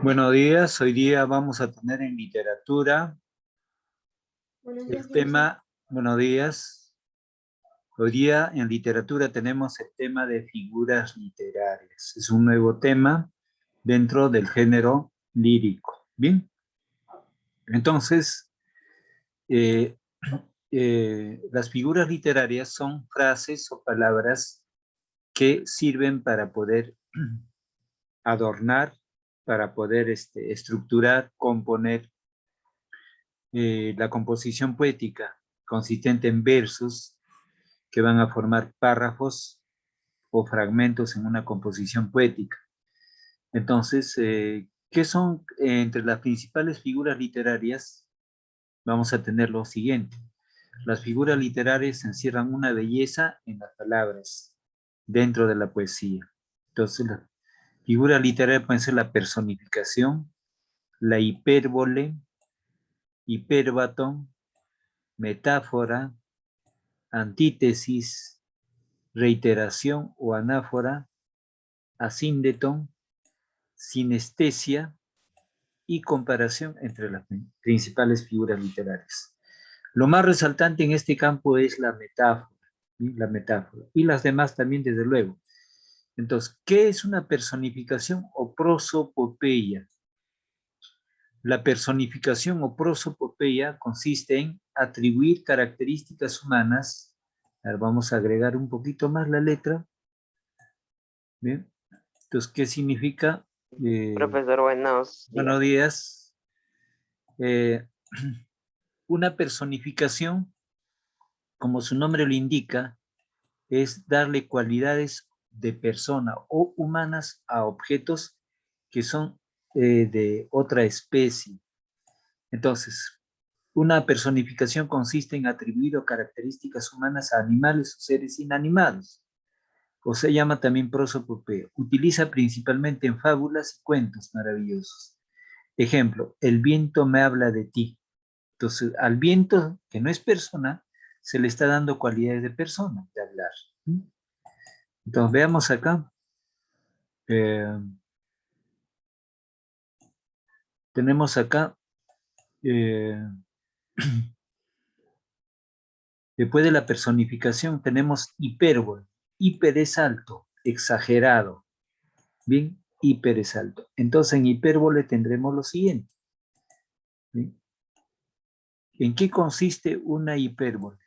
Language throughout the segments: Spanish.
Buenos días, hoy día vamos a tener en literatura Buenos días, el profesor. tema, buenos días, hoy día en literatura tenemos el tema de figuras literarias. Es un nuevo tema dentro del género lírico. Bien, entonces, eh, las figuras literarias son frases o palabras que sirven para poder adornar, para poder estructurar, componer la composición poética, consistente en versos que van a formar párrafos o fragmentos en una composición poética. Entonces, ¿qué son entre las principales figuras literarias? Vamos a tener lo siguiente. Las figuras literarias encierran una belleza en las palabras dentro de la poesía. Entonces, las figuras literarias pueden ser la personificación, la hipérbole, hipérbaton, metáfora, antítesis, reiteración o anáfora, asíndeton, sinestesia y comparación entre las principales figuras literarias. Lo más resaltante en este campo es la metáfora, ¿sí? La metáfora, y las demás también, desde luego. Entonces, ¿qué es una personificación o prosopopeya? La personificación o prosopopeya consiste en atribuir características humanas. A ver, vamos a agregar un poquito más la letra. Bien. Entonces, ¿qué significa? Profesor, buenos días. Buenos días. Eh, una personificación, como su nombre lo indica, es darle cualidades de persona o humanas a objetos que son de otra especie. Entonces, una personificación consiste en atribuir características humanas a animales o seres inanimados, o se llama también prosopopea. Utiliza principalmente en fábulas y cuentos maravillosos. Ejemplo, el viento me habla de ti. Entonces, al viento, que no es persona, se le está dando cualidades de persona, de hablar. Entonces, veamos acá. Eh, tenemos acá, eh, después de la personificación, tenemos hipérbole. Hiper es alto, exagerado. Bien, hiper es alto. Entonces, en hipérbole tendremos lo siguiente. ¿Bien? ¿En qué consiste una hipérbole?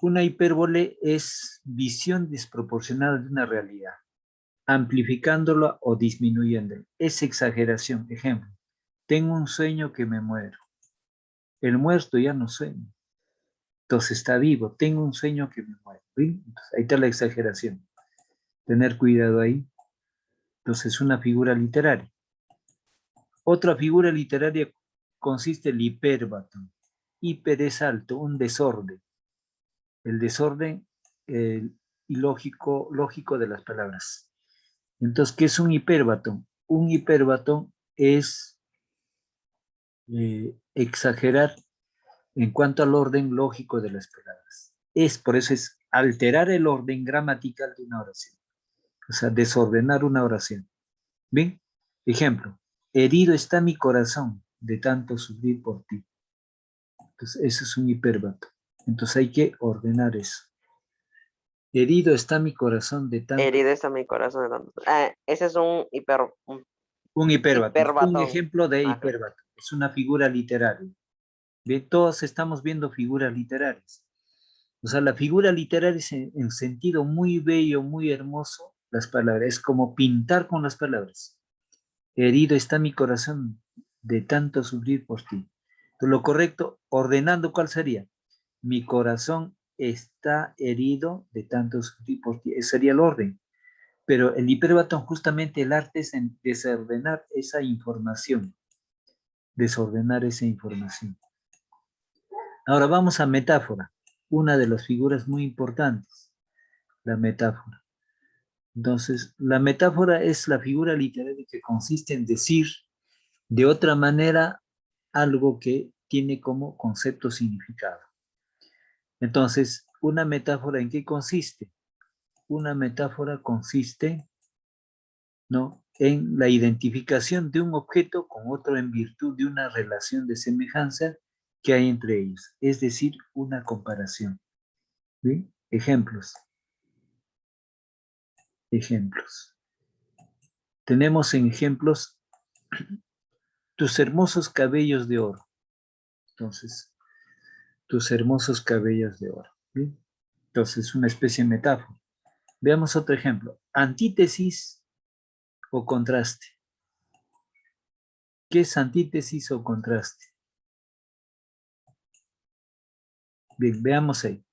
Una hipérbole es visión desproporcionada de una realidad, amplificándola o disminuyéndola. Es exageración. Ejemplo, tengo un sueño que me muero. El muerto ya no sueña. Entonces está vivo. Tengo un sueño que me muero. ¿Sí? Entonces, ahí está la exageración. Tener cuidado ahí. Entonces, una figura literaria. Otra figura literaria consiste en el hipérbaton. Hiper es alto, un desorden. El desorden lógico de las palabras. Entonces, ¿qué es un hipérbaton? Un hipérbaton es exagerar en cuanto al orden lógico de las palabras. Por eso es alterar el orden gramatical de una oración. O sea, desordenar una oración. ¿Bien? Ejemplo, herido está mi corazón de tanto sufrir por ti. Entonces, eso es un hipérbaton. Entonces hay que ordenar eso. Herido está mi corazón de tanto. Herido está mi corazón de tanto. Ese es Un hipérbaton. Un hiperbatón. ejemplo de Ok. hipérbaton. Es una figura literaria. ¿Bien? Todos estamos viendo figuras literarias. O sea, la figura literaria es en sentido muy bello, muy hermoso, las palabras. Es como pintar con las palabras. Herido está mi corazón de tanto sufrir por ti. Entonces, lo correcto, ordenando, ¿cuál sería? Mi corazón está herido de tanto sufrir por ti. Ese sería el orden. Pero el hiperbatón, justamente el arte es en desordenar esa información. Desordenar esa información. Ahora vamos a metáfora, una de las figuras muy importantes, la metáfora. Entonces, la metáfora es la figura literaria que consiste en decir de otra manera algo que tiene como concepto significado. Entonces, ¿una metáfora en qué consiste? Una metáfora consiste ¿no? En la identificación de un objeto con otro en virtud de una relación de semejanza que hay entre ellos, es decir, una comparación. ¿Sí? Ejemplos. Ejemplos. Tenemos en ejemplos tus hermosos cabellos de oro. Entonces, tus hermosos cabellos de oro. ¿Sí? Entonces, una especie de metáfora. Veamos otro ejemplo. Antítesis o contraste. ¿Qué es antítesis o contraste? Bien, veamos ahí.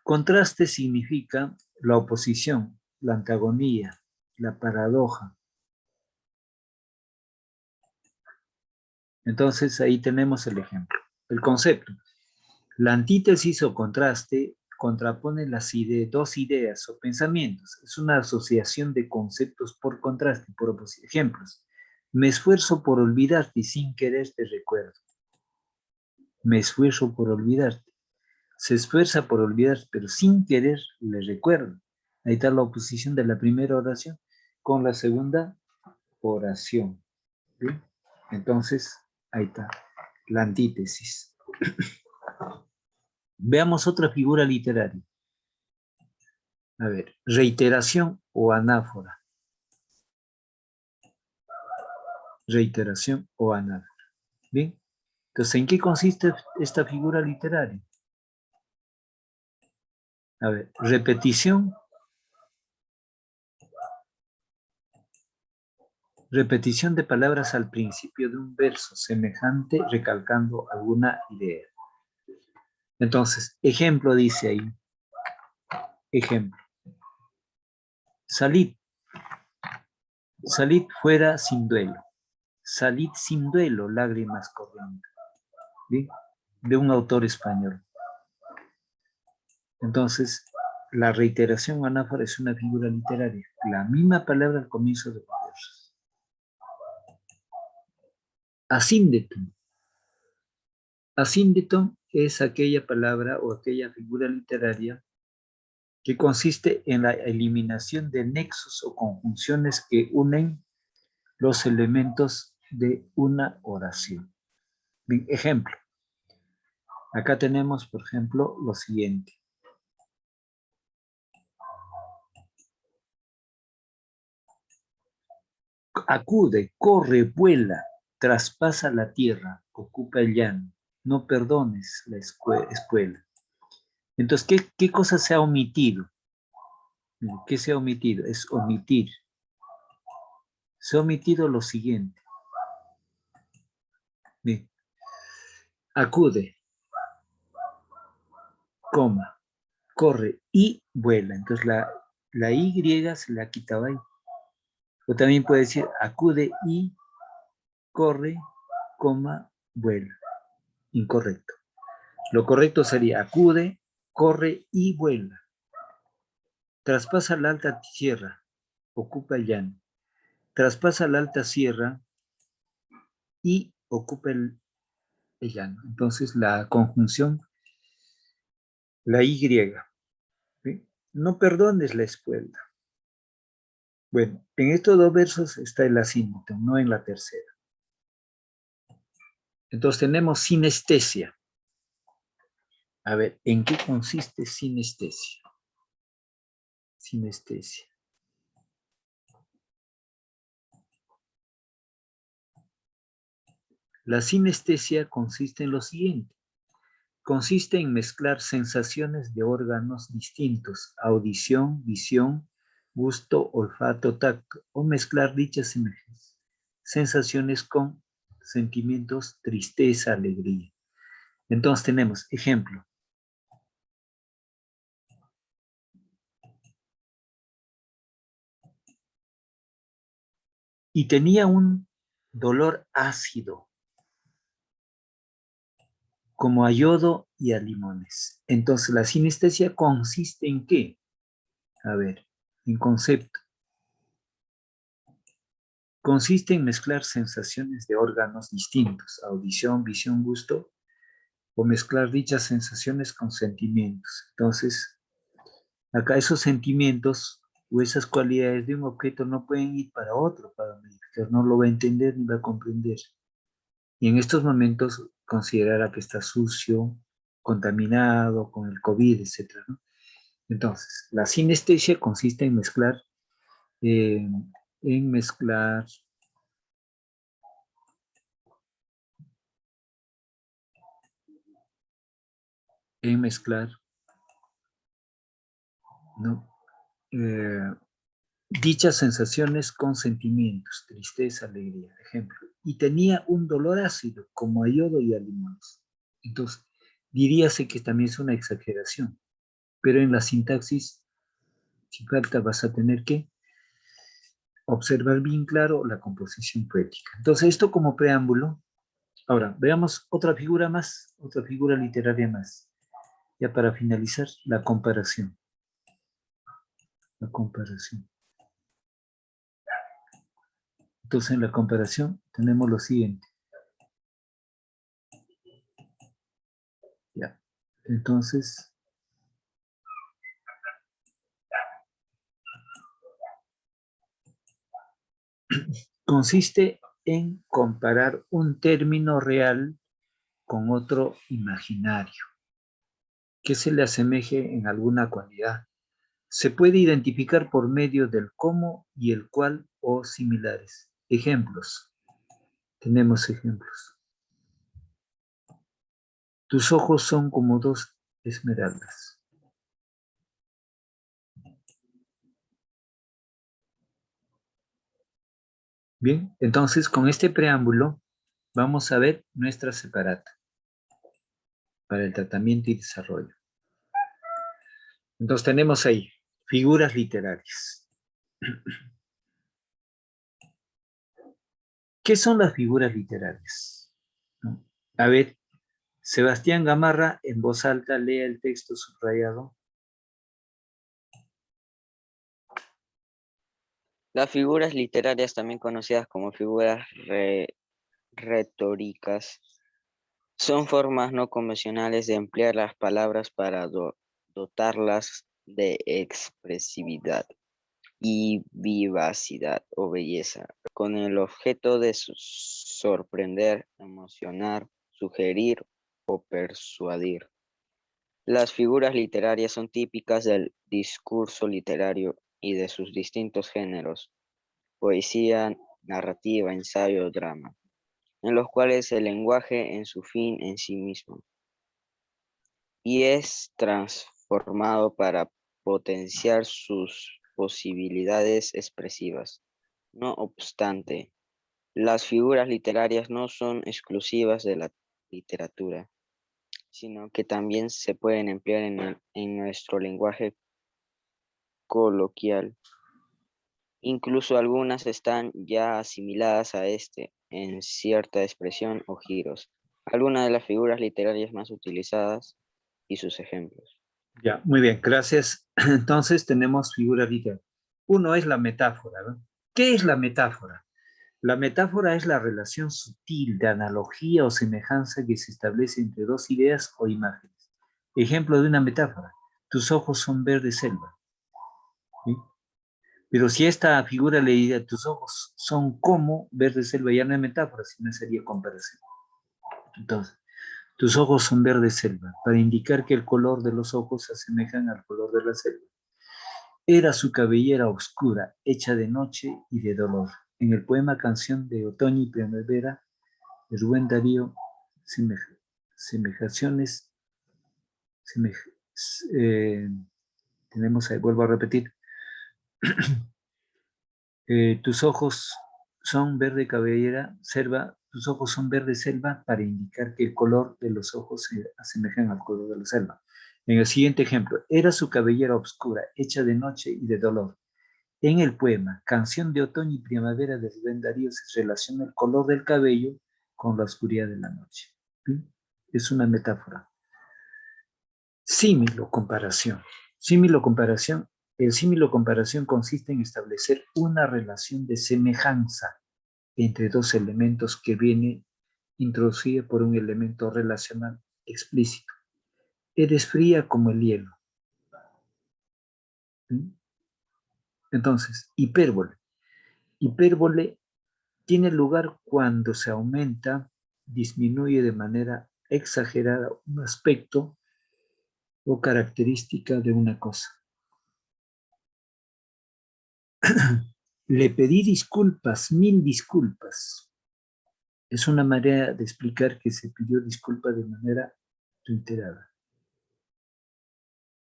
Contraste significa la oposición, la antagonía, la paradoja. Entonces, ahí tenemos el ejemplo. El concepto. La antítesis o contraste contrapone dos ideas o pensamientos. Es una asociación de conceptos por contraste, por oposición. Ejemplos. Me esfuerzo por olvidarte y sin querer te recuerdo. Me esfuerzo por olvidarte. Se esfuerza por olvidar, pero sin querer le recuerdo. Ahí está la oposición de la primera oración con la segunda oración. ¿Sí? Entonces, ahí está la antítesis. Veamos otra figura literaria. A ver, reiteración o anáfora. Reiteración o anáfora. ¿Bien? Entonces, ¿en qué consiste esta figura literaria? A ver, repetición. Repetición de palabras al principio de un verso semejante, recalcando alguna idea. Entonces, ejemplo dice ahí. Ejemplo. Salid. Salid fuera sin duelo. Salid sin duelo, lágrimas corriendo. ¿Bien? De un autor español. Entonces, la reiteración o anáfora es una figura literaria. La misma palabra al comienzo de los versos. Asíndeton. Asíndeton es aquella palabra o aquella figura literaria que consiste en la eliminación de nexos o conjunciones que unen los elementos de una oración. Bien, ejemplo. Acá tenemos, por ejemplo, lo siguiente. Acude, corre, vuela, traspasa la tierra, ocupa el llano, no perdones la escuela. Entonces, ¿qué cosa se ha omitido? ¿Qué se ha omitido? Es omitir. Se ha omitido lo siguiente. Bien. Acude, coma, corre y vuela. Entonces, la Y se la ha quitado ahí. O también puede decir acude y corre, coma, vuela. Incorrecto. Lo correcto sería acude, corre y vuela. Traspasa la alta sierra, ocupa el llano. Traspasa la alta sierra y ocupa el llano. Entonces la conjunción, la Y. ¿Sí? No perdones la escuela. Bueno, en estos dos versos está el asíntoto, no en la tercera. Entonces tenemos sinestesia. A ver, ¿en qué consiste sinestesia? Sinestesia. La sinestesia consiste en lo siguiente. Consiste en mezclar sensaciones de órganos distintos, audición, visión, gusto, olfato, tacto, o mezclar dichas sensaciones con sentimientos, tristeza, alegría. Entonces tenemos ejemplo. Y tenía un dolor ácido, como a yodo y a limones. Entonces la sinestesia consiste en ¿qué? A ver, en concepto. Consiste en mezclar sensaciones de órganos distintos, audición, visión, gusto, o mezclar dichas sensaciones con sentimientos. Entonces, acá esos sentimientos o esas cualidades de un objeto no pueden ir para otro para modificar, no lo va a entender ni va a comprender. Y en estos momentos considerará que está sucio, contaminado con el COVID, etc., ¿no? Entonces, la sinestesia consiste en mezclar, eh, en mezclar ¿no? Dichas sensaciones con sentimientos, tristeza, alegría, ejemplo. Y tenía un dolor ácido, como a yodo y a limón. Entonces, diríase que también es una exageración, pero en la sintaxis, sin falta vas a tener que observar bien claro la composición poética. Entonces, esto como preámbulo. Ahora, veamos otra figura más, otra figura literaria más. Ya para finalizar, la comparación. La comparación. Entonces, en la comparación tenemos lo siguiente. Ya. Entonces, consiste en comparar un término real con otro imaginario que se le asemeje en alguna cualidad. Se puede identificar por medio del cómo y el cuál o similares. Ejemplos. Tenemos ejemplos. Tus ojos son como dos esmeraldas. Bien, entonces con este preámbulo vamos a ver nuestra separata para el tratamiento y desarrollo. Entonces tenemos ahí figuras literarias. ¿Qué son las figuras literarias? ¿No? A ver, Sebastián Gamarra, en voz alta, lea el texto subrayado. Las figuras literarias, también conocidas como figuras retóricas, son formas no convencionales de emplear las palabras para dotarlas de expresividad y vivacidad o belleza, con el objeto de sorprender, emocionar, sugerir o persuadir. Las figuras literarias son típicas del discurso literario y de sus distintos géneros: poesía, narrativa, ensayo, drama, en los cuales el lenguaje en su fin en sí mismo y es transformado para potenciar sus posibilidades expresivas. No obstante, las figuras literarias no son exclusivas de la literatura, sino que también se pueden emplear en nuestro lenguaje coloquial. Incluso algunas están ya asimiladas a este en cierta expresión o giros. Algunas de las figuras literarias más utilizadas y sus ejemplos. Ya, muy bien, gracias. Entonces tenemos figuras literarias. Uno es la metáfora, ¿no? ¿Qué es la metáfora? La metáfora es la relación sutil de analogía o semejanza que se establece entre dos ideas o imágenes. Ejemplo de una metáfora. Tus ojos son verde selva. ¿Sí? Pero si esta figura le diría, tus ojos son como verde selva, ya no es metáfora, sino sería comparación. Entonces, tus ojos son verde selva, para indicar que el color de los ojos se asemejan al color de la selva. Era su cabellera oscura, hecha de noche y de dolor. En el poema Canción de Otoño y Primavera, de Rubén Darío, semejaciones, semej, tenemos ahí, vuelvo a repetir, tus ojos son verde cabellera, selva, tus ojos son verde selva para indicar que el color de los ojos se asemejan al color de la selva. En el siguiente ejemplo, era su cabellera oscura, hecha de noche y de dolor. En el poema Canción de Otoño y Primavera de Rubén Darío se relaciona el color del cabello con la oscuridad de la noche. ¿Sí? Es una metáfora. Símilo comparación. Símilo comparación. El símilo comparación consiste en establecer una relación de semejanza entre dos elementos que viene introducida por un elemento relacional explícito. Eres fría como el hielo. ¿Sí? Entonces, hipérbole. Hipérbole tiene lugar cuando se aumenta, disminuye de manera exagerada un aspecto o característica de una cosa. Le pedí disculpas, 1000 disculpas. Es una manera de explicar que se pidió disculpa de manera reiterada.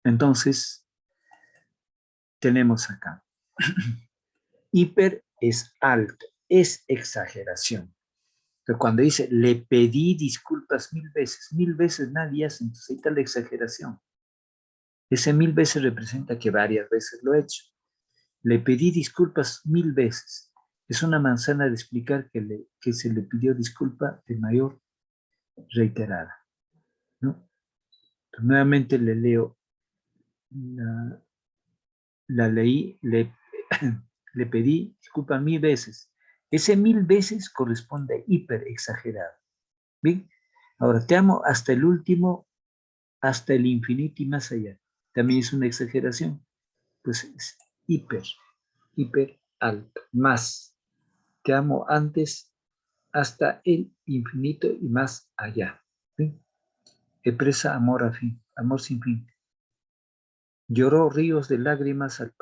Entonces, tenemos acá. Hiper es alto, es exageración. Pero cuando dice, le pedí disculpas 1000 veces nadie hace, entonces ahí está la exageración. Ese 1000 veces representa que varias veces lo he hecho. Le pedí disculpas 1000 veces. Es una manzana de explicar que se le pidió disculpa de mayor reiterada, ¿no? Entonces, nuevamente le leo, la leí, le pedí disculpa 1000 veces. Ese 1000 veces corresponde a hiper exagerado. ¿Bien? Ahora, te amo hasta el último, hasta el infinito y más allá. También es una exageración. Pues es hiper alto, más. Te amo antes, hasta el infinito y más allá. ¿Sí? Expresa amor a fin, amor sin fin. Lloró ríos de lágrimas al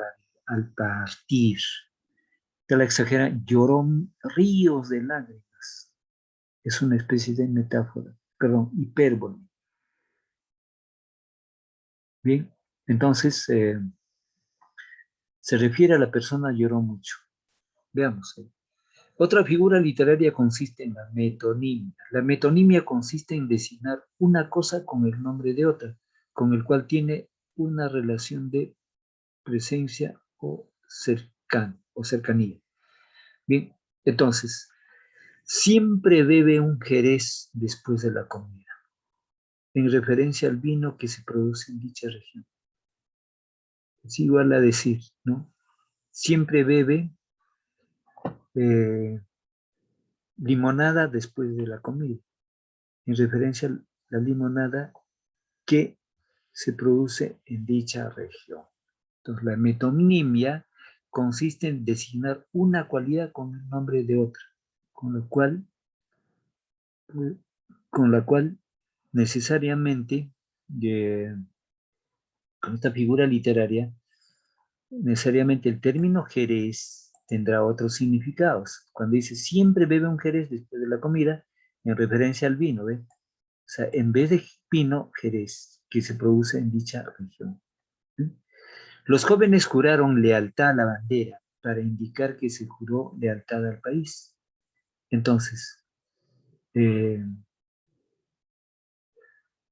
partir. Te la exagera, lloró ríos de lágrimas. Es una especie de metáfora, perdón, hipérbole. Bien, entonces se refiere a la persona lloró mucho. Veamos. Otra figura literaria consiste en la metonimia. La metonimia consiste en designar una cosa con el nombre de otra, con el cual tiene una relación de presencia o cercanía. Bien, entonces, siempre bebe un jerez después de la comida, en referencia al vino que se produce en dicha región. Es igual a decir, ¿no? Siempre bebe limonada después de la comida, en referencia a la limonada que se produce en dicha región. Entonces, la metonimia consiste en designar una cualidad con el nombre de otra, con la cual necesariamente, con esta figura literaria, necesariamente el término jerez tendrá otros significados. Cuando dice siempre bebe un jerez después de la comida, en referencia al vino, ¿ve? O sea, en vez de vino, jerez, que se produce en dicha región. ¿Sí? Los jóvenes juraron lealtad a la bandera para indicar que se juró lealtad al país. Entonces,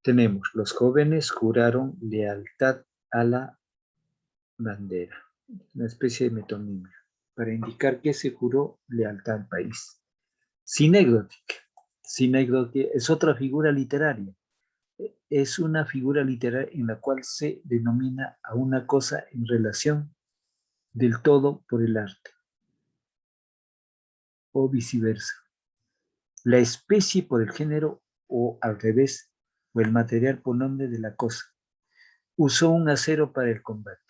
tenemos, los jóvenes juraron lealtad a la bandera, una especie de metonimia, para indicar que se juró lealtad al país. Sinécdoque. Sinécdoque es otra figura literaria. Es una figura literaria en la cual se denomina a una cosa en relación del todo por el arte, o viceversa. La especie por el género, o al revés, o el material por nombre de la cosa. Usó un acero para el combate,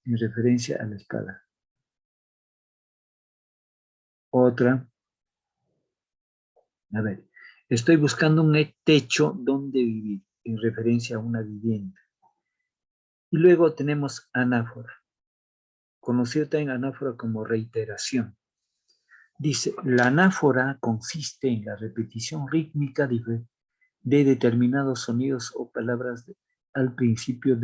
en referencia a la espada. Otra, a ver, estoy buscando un techo donde vivir, en referencia a una vivienda. Y luego tenemos anáfora, conocido también anáfora como reiteración. Dice, la anáfora consiste en la repetición rítmica de determinados sonidos o palabras al principio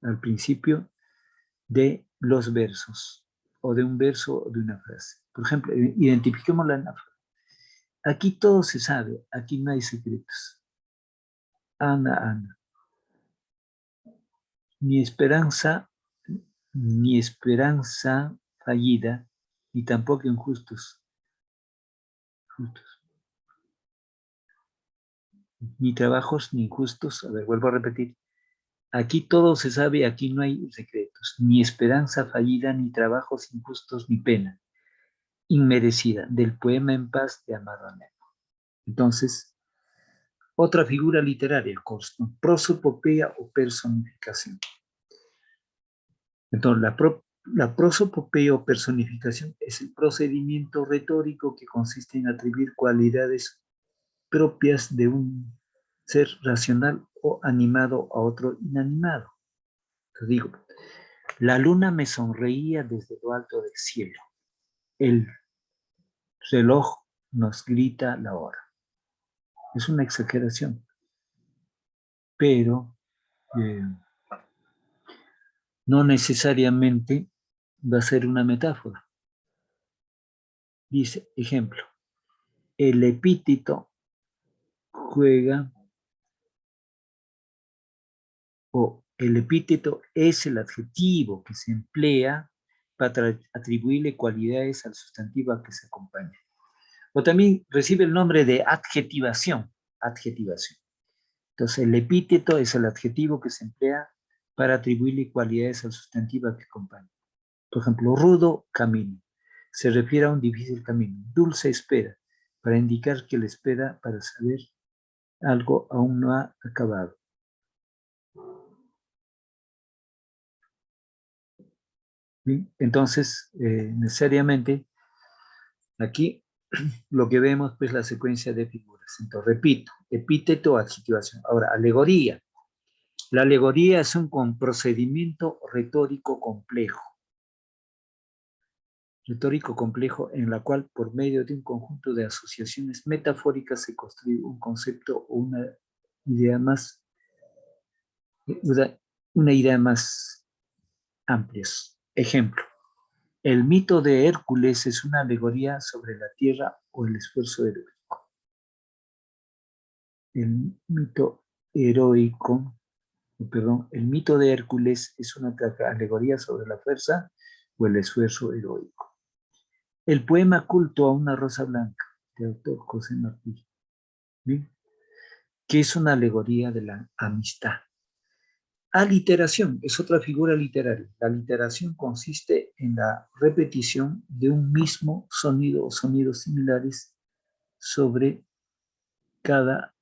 al principio de los versos, o de un verso o de una frase. Por ejemplo, identifiquemos la anáfora. Aquí todo se sabe, aquí no hay secretos. Ana, Ana. Ni esperanza fallida, ni tampoco injustos. Ni trabajos ni injustos. A ver, vuelvo a repetir. Aquí todo se sabe, aquí no hay secretos. Ni esperanza fallida, ni trabajos injustos, ni pena inmerecida. Del poema En paz de Amado Nervo. Entonces, otra figura literaria, prosopopeya o personificación. Entonces, la prosopopea o personificación es el procedimiento retórico que consiste en atribuir cualidades propias de un ser racional o animado a otro inanimado. Te digo, la luna me sonreía desde lo alto del cielo. El reloj nos grita la hora. Es una exageración, pero no necesariamente va a ser una metáfora. Dice, ejemplo, el epíteto juega, o el epíteto es el adjetivo que se emplea para atribuirle cualidades al sustantivo a que se acompaña. O también recibe el nombre de adjetivación. Adjetivación. Entonces, el epíteto es el adjetivo que se emplea para atribuirle cualidades al sustantivo a que acompaña. Por ejemplo, rudo camino. Se refiere a un difícil camino. Dulce espera, para indicar que la espera para saber algo aún no ha acabado. ¿Bien? Entonces, necesariamente, aquí lo que vemos pues la secuencia de figuras. Entonces, repito, epíteto, adjetivación. Ahora, alegoría. La alegoría es un procedimiento retórico complejo. Retórico complejo en la cual por medio de un conjunto de asociaciones metafóricas se construye un concepto o una idea más amplia. Ejemplo, el mito de Hércules es una alegoría sobre la tierra o el esfuerzo heroico. El mito de Hércules es una alegoría sobre la fuerza o el esfuerzo heroico. El poema Culto a una rosa blanca, de autor José Martí, ¿bien? Que es una alegoría de la amistad. Aliteración es otra figura literaria. La aliteración consiste en la repetición de un mismo sonido o sonidos similares sobre cada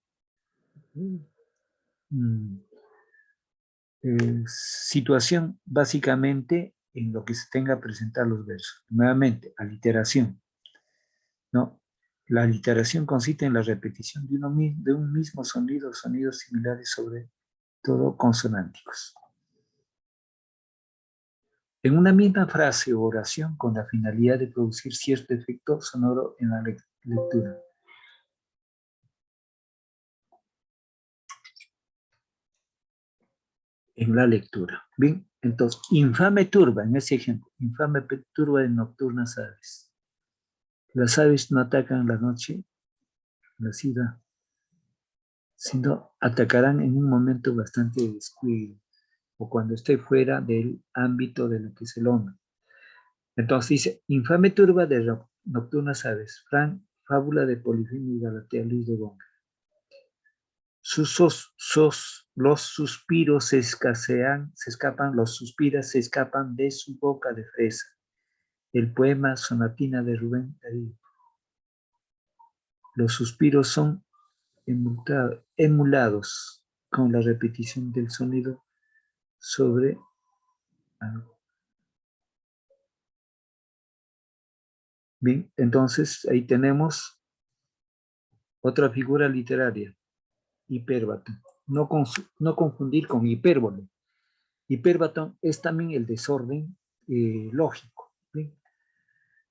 situación, básicamente en lo que se tenga a presentar los versos. Nuevamente, aliteración, ¿no? La aliteración consiste en la repetición de un mismo sonido o sonidos similares sobre todo consonánticos. En una misma frase o oración con la finalidad de producir cierto efecto sonoro en la lectura. En la lectura. Bien, entonces, infame turba, en ese ejemplo, infame turba de nocturnas aves. Las aves no atacan la noche, la ciudad, sino atacarán en un momento bastante de descuido, o cuando esté fuera del ámbito de lo que es el hombre. Entonces dice, infame turba de nocturnas aves, fábula de Polifemo y Galatea, Luis de Gómez. Los suspiros se escapan, los suspiras se escapan de su boca de fresa. El poema Sonatina de Rubén Darío. Los suspiros son emulados con la repetición del sonido sobre algo. Bien, entonces ahí tenemos otra figura literaria, hipérbaton. No confundir con hipérbole. Hipérbaton es también el desorden lógico. ¿Bien?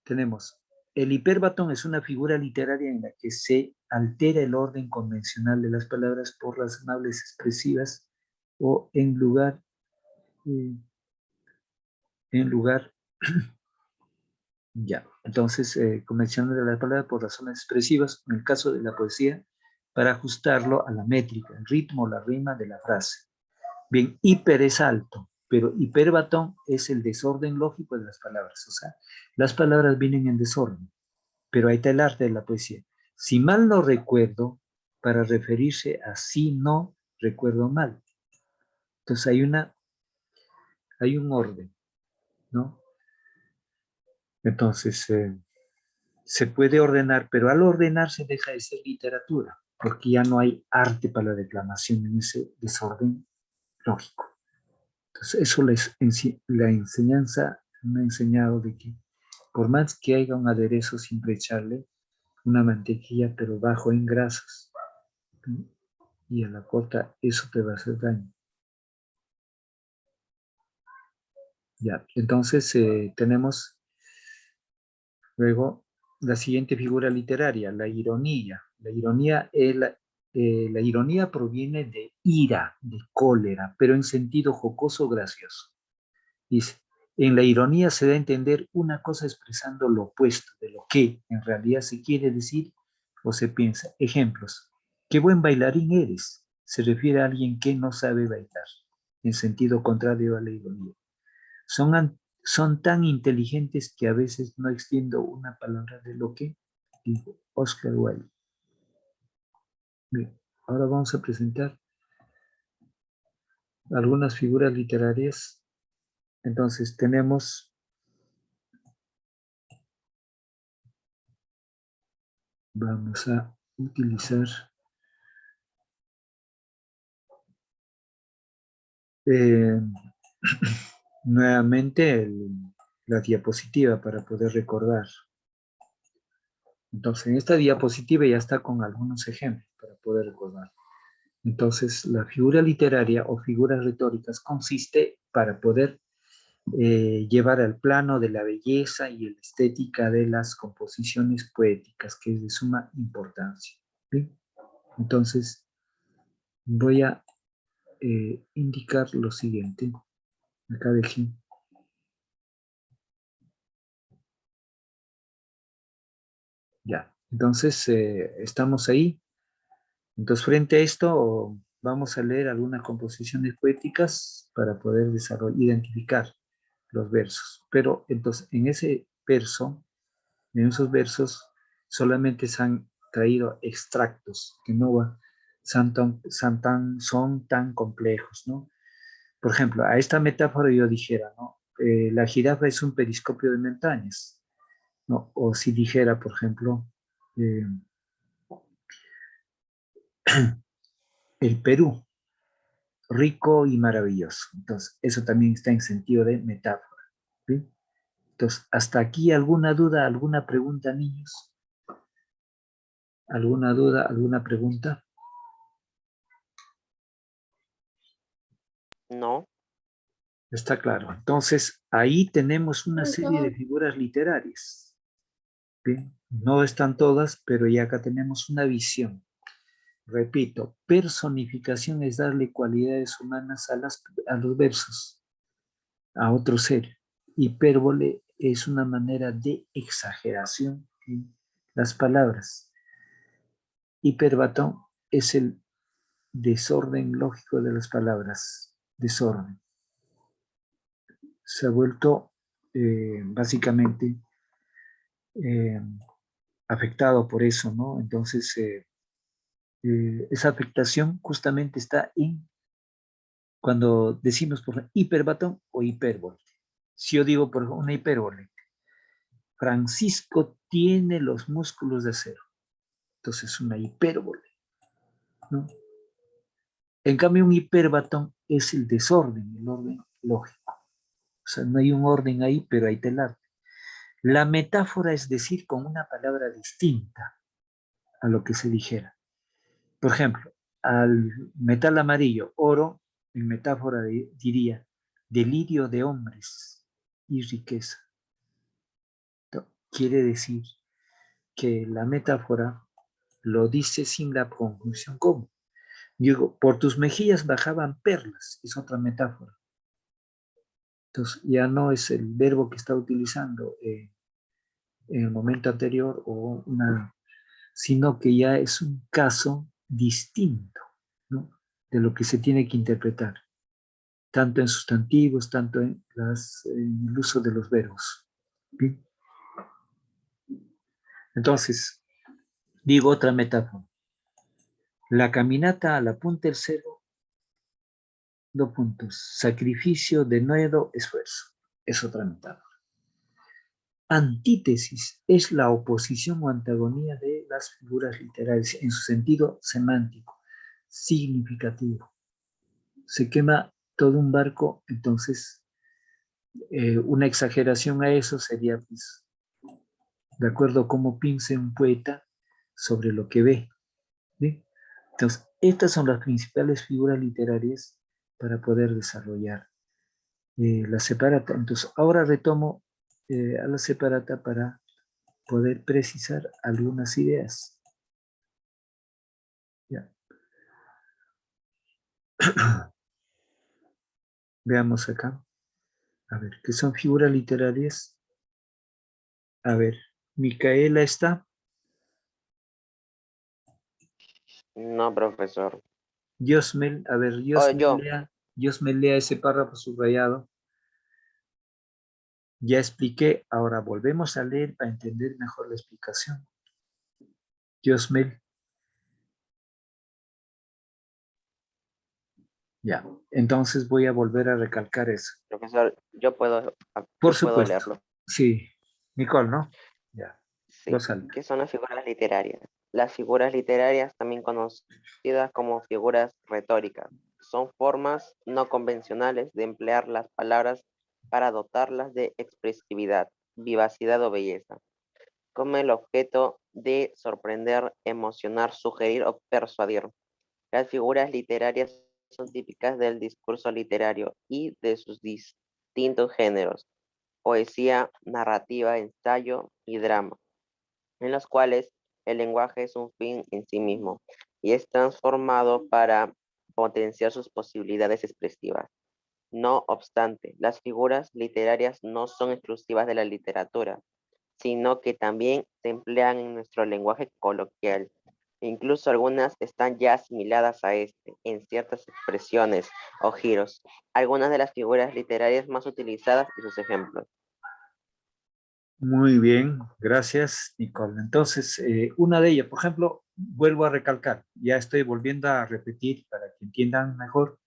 Tenemos, el hipérbaton es una figura literaria en la que se altera el orden convencional de las palabras por razonables expresivas o en lugar ya. Entonces, convencional de las palabras por razones expresivas, en el caso de la poesía, para ajustarlo a la métrica, el ritmo, la rima de la frase. Bien, hiper es alto, pero hipérbaton es el desorden lógico de las palabras. O sea, las palabras vienen en desorden, pero ahí está el arte de la poesía. Si mal no recuerdo, para referirse a si no recuerdo mal. Entonces hay un orden, ¿no? Entonces, se puede ordenar, pero al ordenarse deja de ser literatura, porque ya no hay arte para la declamación en ese desorden lógico. Entonces, eso la enseñanza me ha enseñado de que por más que haya un aderezo, siempre echarle una mantequilla, pero bajo en grasas. ¿Sí? Y a la corta eso te va a hacer daño. Ya, entonces tenemos luego la siguiente figura literaria, la ironía. La ironía proviene de ira, de cólera, pero en sentido jocoso, gracioso. Dice, en la ironía se da a entender una cosa expresando lo opuesto de lo que en realidad se quiere decir o se piensa. Ejemplos, qué buen bailarín eres. Se refiere a alguien que no sabe bailar, en sentido contrario a la ironía. Son tan inteligentes que a veces no extiendo una palabra de lo que dijo Oscar Wilde. Bien, ahora vamos a presentar algunas figuras literarias. Entonces tenemos vamos a utilizar nuevamente la diapositiva para poder recordar. Entonces, en esta diapositiva ya está con algunos ejemplos para poder recordar. Entonces, la figura literaria o figuras retóricas consiste para poder llevar al plano de la belleza y la estética de las composiciones poéticas, que es de suma importancia. ¿Bien? Entonces, voy a indicar lo siguiente. Acá dejé. Ya, entonces estamos ahí. Entonces, frente a esto, vamos a leer algunas composiciones poéticas para poder identificar los versos. Pero entonces, en esos versos, solamente se han traído extractos que no son tan complejos, ¿no? Por ejemplo, a esta metáfora yo dijera, ¿no? La jirafa es un periscopio de montañas, ¿no? O si dijera, por ejemplo, eh, el Perú, rico y maravilloso. Entonces, eso también está en sentido de metáfora. ¿Sí? Entonces, hasta aquí, ¿alguna duda, alguna pregunta, niños? ¿Alguna duda, alguna pregunta? No. Está claro. Entonces, ahí tenemos una serie de Profesor, figuras literarias. ¿Bien? No están todas, pero ya acá tenemos una visión. Repito, personificación es darle cualidades humanas a los versos, a otro ser. Hipérbole es una manera de exageración en las palabras. Hiperbatón es el desorden lógico de las palabras. Desorden. Se ha vuelto básicamente eh, afectado por eso, ¿no? Entonces, esa afectación justamente está en cuando decimos por ejemplo, hiperbatón o hipérbole. Si yo digo por ejemplo, una hipérbole, Francisco tiene los músculos de acero. Entonces, una hipérbole, ¿no? En cambio, un hiperbatón es el desorden, el orden lógico. O sea, no hay un orden ahí, pero hay telar. La metáfora es decir con una palabra distinta a lo que se dijera. Por ejemplo, al metal amarillo, oro, en metáfora diría delirio de hombres y riqueza. Quiere decir que la metáfora lo dice sin la conjunción como. Digo, por tus mejillas bajaban perlas, es otra metáfora. Entonces ya no es el verbo que está utilizando en el momento anterior sino que ya es un caso distinto, ¿no? De lo que se tiene que interpretar, tanto en sustantivos, tanto en el uso de los verbos. ¿Bien? Entonces, digo otra metáfora. La caminata a la punta del cerro, 2 puntos. Sacrificio, denuedo, esfuerzo. Es otra metáfora. Antítesis es la oposición o antagonía de las figuras literarias en su sentido semántico, significativo. Se quema todo un barco, entonces una exageración a eso sería, pues, de acuerdo a cómo piense un poeta sobre lo que ve. ¿Sí? Entonces, estas son las principales figuras literarias para poder desarrollar la separata. Entonces, ahora retomo a la separata para poder precisar algunas ideas. Ya. Veamos acá. A ver, ¿qué son figuras literarias? A ver, Micaela está. No, profesor. Yosmel, a ver, O yo. Yosmel lea ese párrafo subrayado. Ya expliqué, ahora volvemos a leer para entender mejor la explicación. Yosmel. Ya, entonces voy a volver a recalcar eso. Profesor, Por yo puedo supuesto, leerlo. sí. Nicole, ¿no? Ya, Sí. vos salta. ¿Qué son las figuras literarias? Las figuras literarias, también conocidas como figuras retóricas, son formas no convencionales de emplear las palabras para dotarlas de expresividad, vivacidad o belleza, con el objeto de sorprender, emocionar, sugerir o persuadir. Las figuras literarias son típicas del discurso literario y de sus distintos géneros: poesía, narrativa, ensayo y drama, en los cuales el lenguaje es un fin en sí mismo y es transformado para potenciar sus posibilidades expresivas. No obstante, las figuras literarias no son exclusivas de la literatura, sino que también se emplean en nuestro lenguaje coloquial. Incluso algunas están ya asimiladas a este, en ciertas expresiones o giros. Algunas de las figuras literarias más utilizadas y sus ejemplos. Muy bien, gracias, Nicole. Entonces, una de ellas, por ejemplo, vuelvo a recalcar, ya estoy volviendo a repetir para que entiendan mejor.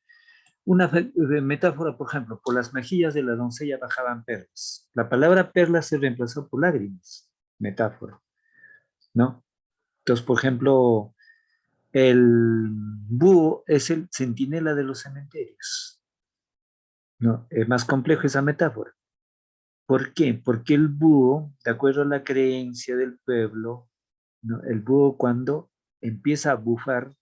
Una metáfora, por ejemplo, por las mejillas de la doncella bajaban perlas. La palabra perlas se reemplazó por lágrimas, metáfora, ¿no? Entonces, por ejemplo, el búho es el centinela de los cementerios, ¿no? Es más complejo esa metáfora. ¿Por qué? Porque el búho, de acuerdo a la creencia del pueblo, ¿no? El búho cuando empieza a bufar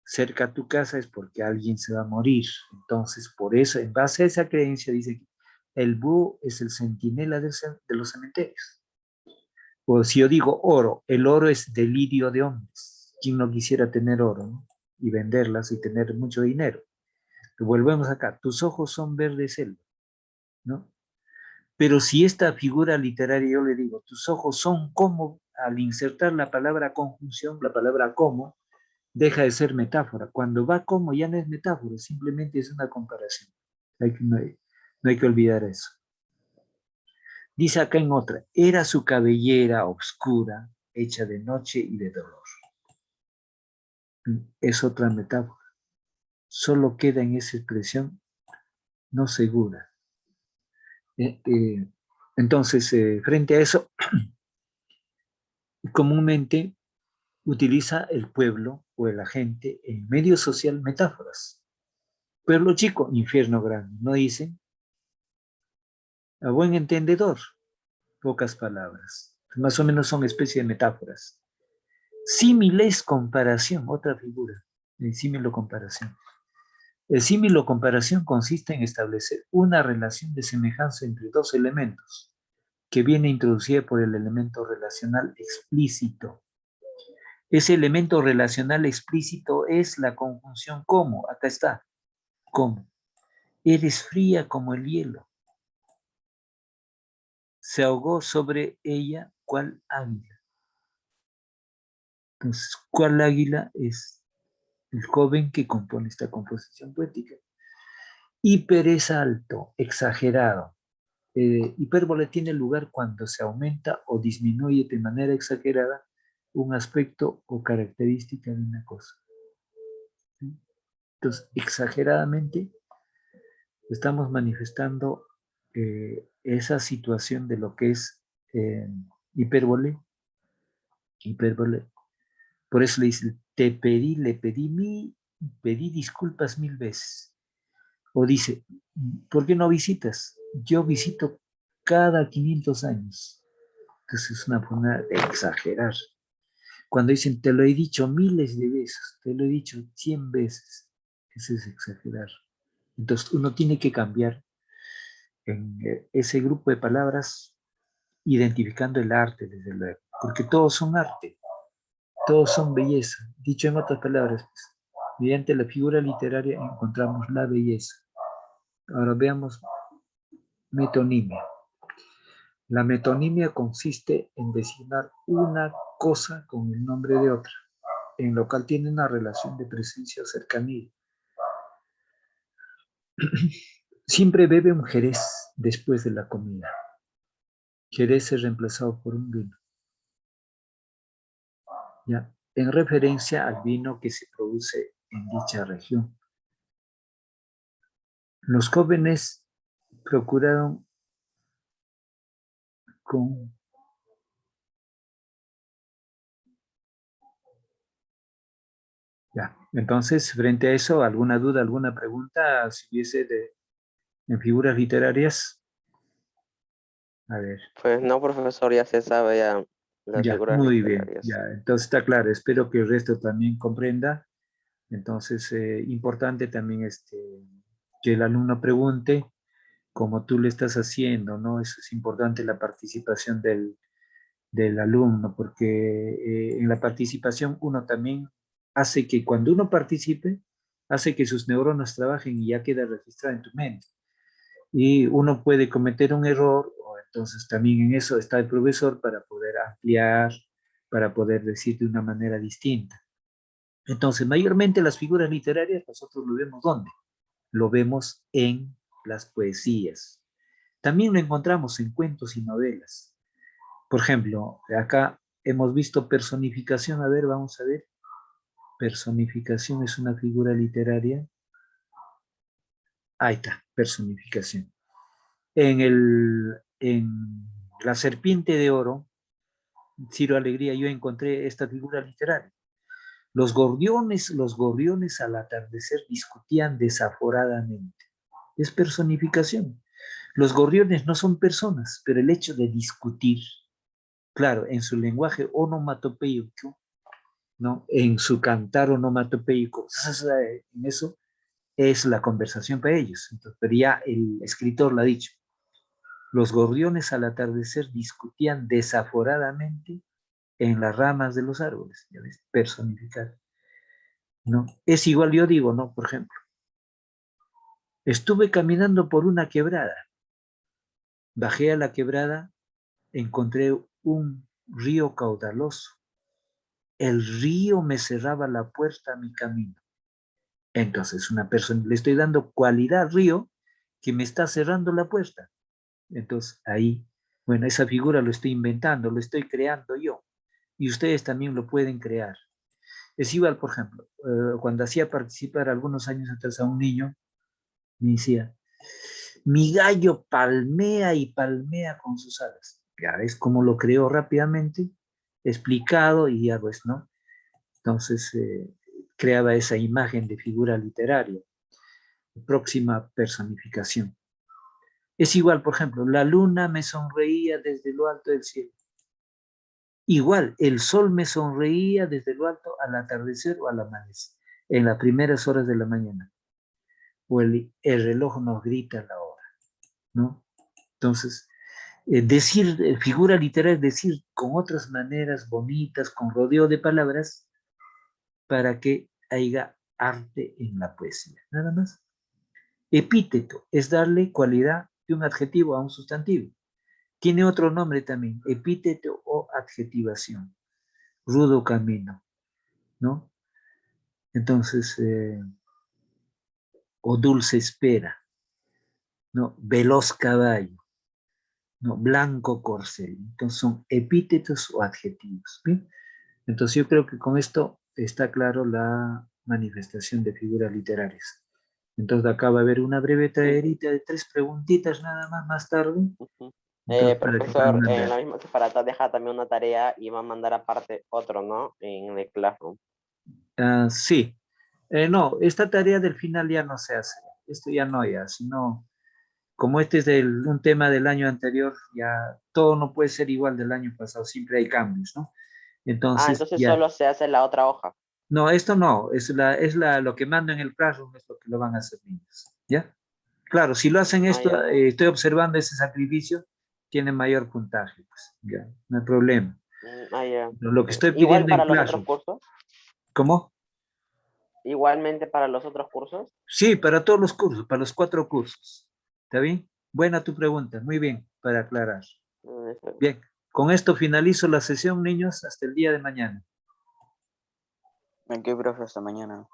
cerca a tu casa es porque alguien se va a morir. Entonces, por eso, en base a esa creencia, dice que el búho es el centinela de los cementerios. O si yo digo oro, el oro es delirio de hombres. ¿Quién no quisiera tener oro, ¿no? Y venderlas y tener mucho dinero? Volvemos acá, tus ojos son verdes selva, ¿no? Pero si esta figura literaria, yo le digo, tus ojos son como, al insertar la palabra conjunción, la palabra como, deja de ser metáfora. Cuando va como ya no es metáfora, simplemente es una comparación. No hay que olvidar eso. Dice acá en otra, era su cabellera oscura, hecha de noche y de dolor. Es otra metáfora. Solo queda en esa expresión no segura. Entonces, frente a eso, comúnmente utiliza el pueblo o el agente en medio social metáforas. Pueblo chico, infierno grande, no dicen. A buen entendedor, pocas palabras. Más o menos son especie de metáforas. Símiles, comparación, otra figura. El símil o comparación. El símil o comparación consiste en establecer una relación de semejanza entre dos elementos que viene introducida por el elemento relacional explícito. Ese elemento relacional explícito es la conjunción como. Acá está. Como. Eres fría como el hielo. Se ahogó sobre ella cual águila. Entonces, ¿cuál águila es el joven que compone esta composición poética? Hiper es alto, exagerado. Hipérbole tiene lugar cuando se aumenta o disminuye de manera exagerada un aspecto o característica de una cosa. ¿Sí? Entonces, exageradamente estamos manifestando esa situación de lo que es hipérbole. Hipérbole. Por eso le dice, le pedí disculpas 1000 veces. O dice, ¿por qué no visitas? Yo visito cada 500 años. Entonces es una forma de exagerar. Cuando dicen, te lo he dicho miles de veces, te lo he dicho 100 veces, eso es exagerar. Entonces uno tiene que cambiar en ese grupo de palabras, identificando el arte, desde luego, porque todos son arte, todos son belleza. Dicho en otras palabras, pues, mediante la figura literaria encontramos la belleza. Ahora veamos metonimia. La metonimia consiste en designar una cosa con el nombre de otra, en lo cual tiene una relación de presencia o cercanía. Siempre bebe un jerez después de la comida. Jerez es reemplazado por un vino. ¿Ya? En referencia al vino que se produce en dicha región. Los jóvenes procuraron con ya. Entonces, frente a eso, ¿alguna duda, alguna pregunta? Si hubiese en figuras literarias. A ver, Pues no, profesor, ya se sabe ya las ya, figuras muy bien. literarias. Ya, entonces está claro. Espero que el resto también comprenda. Entonces, importante también que el alumno pregunte como tú le estás haciendo, ¿no? Eso es importante, la participación del alumno, porque en la participación uno también hace que cuando uno participe, hace que sus neuronas trabajen y ya queda registrado en tu mente. Y uno puede cometer un error, o entonces también en eso está el profesor para poder ampliar, para poder decir de una manera distinta. Entonces, mayormente las figuras literarias nosotros lo vemos ¿dónde? Lo vemos en las poesías. También lo encontramos en cuentos y novelas. Por ejemplo, acá hemos visto personificación. A ver, vamos a ver. Personificación es una figura literaria. Ahí está, personificación. En La Serpiente de Oro, Ciro Alegría, yo encontré esta figura literaria. Los gorriones al atardecer discutían desaforadamente. Es personificación. Los gorriones no son personas, pero el hecho de discutir, claro, en su lenguaje onomatopeico, ¿no? En su cantar onomatopeico, en eso es la conversación para ellos. Entonces, pero ya el escritor lo ha dicho. Los gorriones al atardecer discutían desaforadamente en las ramas de los árboles, ¿ya ves? Personificar, ¿no? Es igual, yo digo, ¿no? Por ejemplo, estuve caminando por una quebrada, bajé a la quebrada, encontré un río caudaloso. El río me cerraba la puerta a mi camino. Entonces, una persona, le estoy dando cualidad al río que me está cerrando la puerta. Entonces, ahí, bueno, esa figura lo estoy inventando, lo estoy creando yo. Y ustedes también lo pueden crear. Es igual, por ejemplo, cuando hacía participar algunos años atrás a un niño, me decía, mi gallo palmea y palmea con sus alas. Ya ves cómo lo creó rápidamente, explicado y ya pues, ¿no? Entonces, creaba esa imagen de figura literaria, próxima personificación. Es igual, por ejemplo, la luna me sonreía desde lo alto del cielo. Igual, el sol me sonreía desde lo alto al atardecer o al amanecer, en las primeras horas de la mañana. O el reloj nos grita la hora, ¿no? Entonces, decir, figura literaria es decir con otras maneras bonitas, con rodeo de palabras, para que haya arte en la poesía, nada más. Epíteto es darle cualidad de un adjetivo a un sustantivo. Tiene otro nombre también, epíteto o adjetivación. Rudo camino, ¿no? Entonces, o dulce espera, ¿no? Veloz caballo, ¿no? Blanco corcel. Entonces son epítetos o adjetivos, ¿bien? Entonces yo creo que con esto está claro la manifestación de figuras literarias. Entonces de acá va a haber una breve tareita de 3 preguntitas nada más tarde. Ujú. Entonces, para que Profesor, puedan en ver. la misma separata deja también una tarea y va a mandar aparte otro, ¿no? En el Classroom. Sí. No, esta tarea del final ya no se hace. esto ya no, ya, sino, como este es un tema del año anterior, ya todo no puede ser igual del año pasado, siempre hay cambios, ¿no? Entonces, Entonces ya. solo se hace la otra hoja. No, esto no, lo que mando en el Classroom es lo que lo van a hacer niños, ¿ya? Claro, si lo hacen Ah, esto, ya. estoy observando ese sacrificio, tiene mayor puntaje, pues, ya, no hay problema. Ya. Lo que estoy Igual pidiendo en para los otros Classroom, cursos. ¿cómo? Igualmente para los otros cursos. Sí, para todos los cursos, para los 4 cursos, ¿está bien? Buena tu pregunta, muy bien, para aclarar. Está bien. Bien, con esto finalizo la sesión, niños, hasta el día de mañana. Ok, profe, hasta mañana.